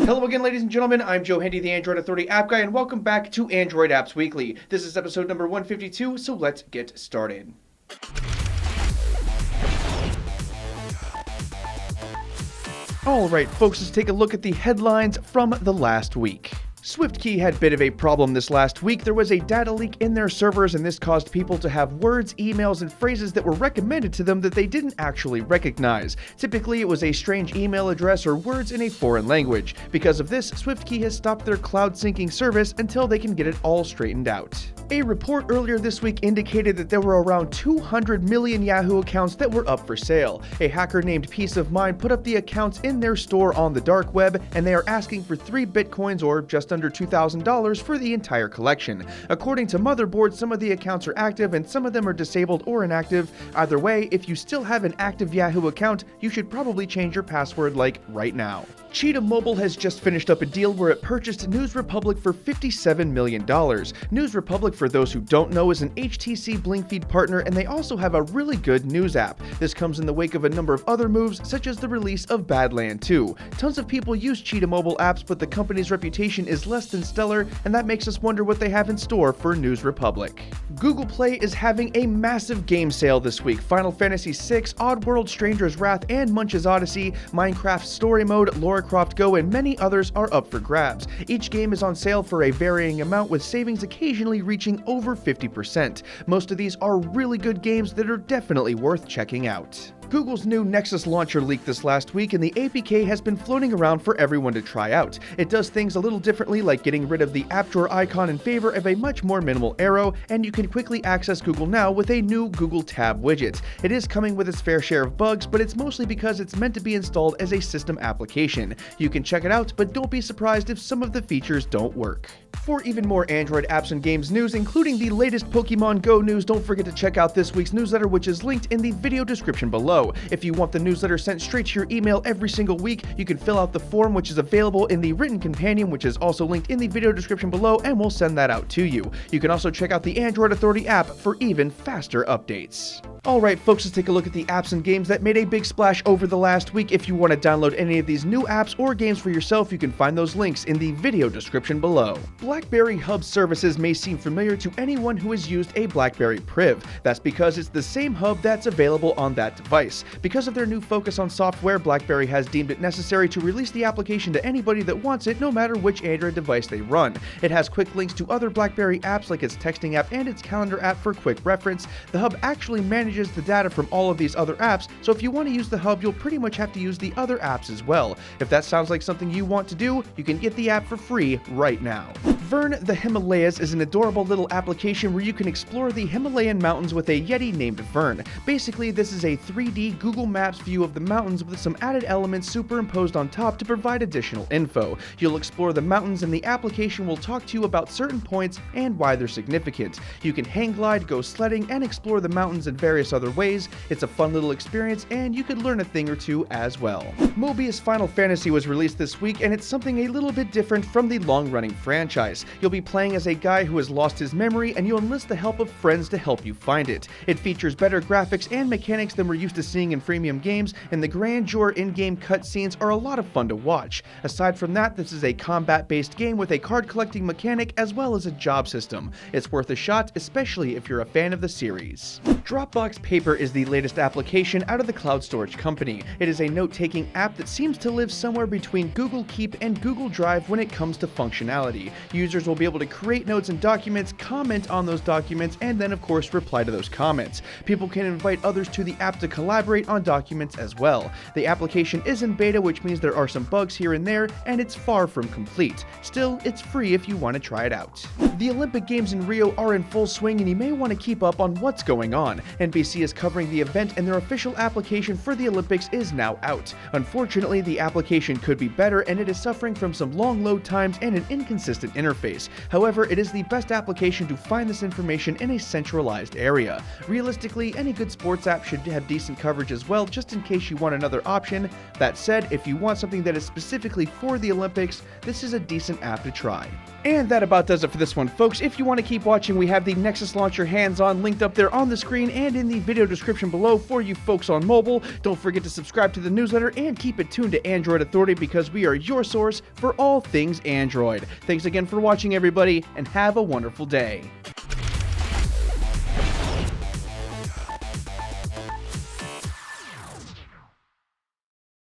Hello again, ladies and gentlemen. I'm Joe Handy, the Android Authority app guy, and welcome back to Android Apps Weekly. This is episode number 152, so let's get started. Alright, folks, let's take a look at the headlines from the last week. SwiftKey had a bit of a problem this last week. There was a data leak in their servers, and this caused people to have words, emails, and phrases that were recommended to them that they didn't actually recognize. Typically, it was a strange email address or words in a foreign language. Because of this, SwiftKey has stopped their cloud syncing service until they can get it all straightened out. A report earlier this week indicated that there were around 200 million Yahoo accounts that were up for sale. A hacker named Peace of Mind put up the accounts in their store on the dark web, and they are asking for 3 Bitcoins or just under $2,000 for the entire collection. According to Motherboard, some of the accounts are active and some of them are disabled or inactive. Either way, if you still have an active Yahoo account, you should probably change your password like right now. Cheetah Mobile has just finished up a deal where it purchased News Republic for $57 million. News Republic, for those who don't know, is an HTC Blinkfeed partner, and they also have a really good news app. This comes in the wake of a number of other moves, such as the release of Badland 2. Tons of people use Cheetah Mobile apps, but the company's reputation is less than stellar, and that makes us wonder what they have in store for News Republic. Google Play is having a massive game sale this week. Final Fantasy VI, Oddworld, Stranger's Wrath, and Munch's Odyssey, Minecraft Story Mode, Lara Croft Go, and many others are up for grabs. Each game is on sale for a varying amount, with savings occasionally reaching over 50%. Most of these are really good games that are definitely worth checking out. Google's new Nexus launcher leaked this last week, and the APK has been floating around for everyone to try out. It does things a little differently, like getting rid of the app drawer icon in favor of a much more minimal arrow, and you can quickly access Google Now with a new Google Tab widget. It is coming with its fair share of bugs, but it's mostly because it's meant to be installed as a system application. You can check it out, but don't be surprised if some of the features don't work. For even more Android apps and games news, including the latest Pokemon Go news, don't forget to check out this week's newsletter, which is linked in the video description below. If you want the newsletter sent straight to your email every single week, you can fill out the form, which is available in the written companion, which is also linked in the video description below, and we'll send that out to you. You can also check out the Android Authority app for even faster updates. Alright folks, let's take a look at the apps and games that made a big splash over the last week. If you want to download any of these new apps or games for yourself, you can find those links in the video description below. BlackBerry Hub services may seem familiar to anyone who has used a BlackBerry Priv. That's because it's the same hub that's available on that device. Because of their new focus on software, BlackBerry has deemed it necessary to release the application to anybody that wants it, no matter which Android device they run. It has quick links to other BlackBerry apps like its texting app and its calendar app for quick reference. The hub actually manages the data from all of these other apps, so if you want to use the hub, you'll pretty much have to use the other apps as well. If that sounds like something you want to do, you can get the app for free right now. Vern the Himalayas is an adorable little application where you can explore the Himalayan mountains with a Yeti named Vern. Basically, this is a 3D Google Maps view of the mountains with some added elements superimposed on top to provide additional info. You'll explore the mountains, and the application will talk to you about certain points and why they're significant. You can hang glide, go sledding, and explore the mountains in various other ways. It's a fun little experience, and you could learn a thing or two as well. Mobius Final Fantasy was released this week, and it's something a little bit different from the long-running franchise. You'll be playing as a guy who has lost his memory, and you'll enlist the help of friends to help you find it. It features better graphics and mechanics than we're used to seeing in freemium games, and the grandeur in-game cutscenes are a lot of fun to watch. Aside from that, this is a combat-based game with a card-collecting mechanic as well as a job system. It's worth a shot, especially if you're a fan of the series. Dropbox Paper is the latest application out of the cloud storage company. It is a note-taking app that seems to live somewhere between Google Keep and Google Drive when it comes to functionality. Users will be able to create notes and documents, comment on those documents, and then of course reply to those comments. People can invite others to the app to collaborate on documents as well. The application is in beta, which means there are some bugs here and there, and it's far from complete. Still, it's free if you want to try it out. The Olympic Games in Rio are in full swing, and you may want to keep up on what's going on. NBC is covering the event, and their official application for the Olympics is now out. Unfortunately, the application could be better, and it is suffering from some long load times and an inconsistent interface. However, it is the best application to find this information in a centralized area. Realistically, any good sports app should have decent coverage as well, just in case you want another option. That said, if you want something that is specifically for the Olympics, this is a decent app to try. And that about does it for this one. one, folks. If you want to keep watching, we have the Nexus Launcher hands-on linked up there on the screen and in the video description below for you folks on mobile. Don't forget to subscribe to the newsletter and keep it tuned to Android Authority because we are your source for all things Android. Thanks again for watching, everybody, and have a wonderful day.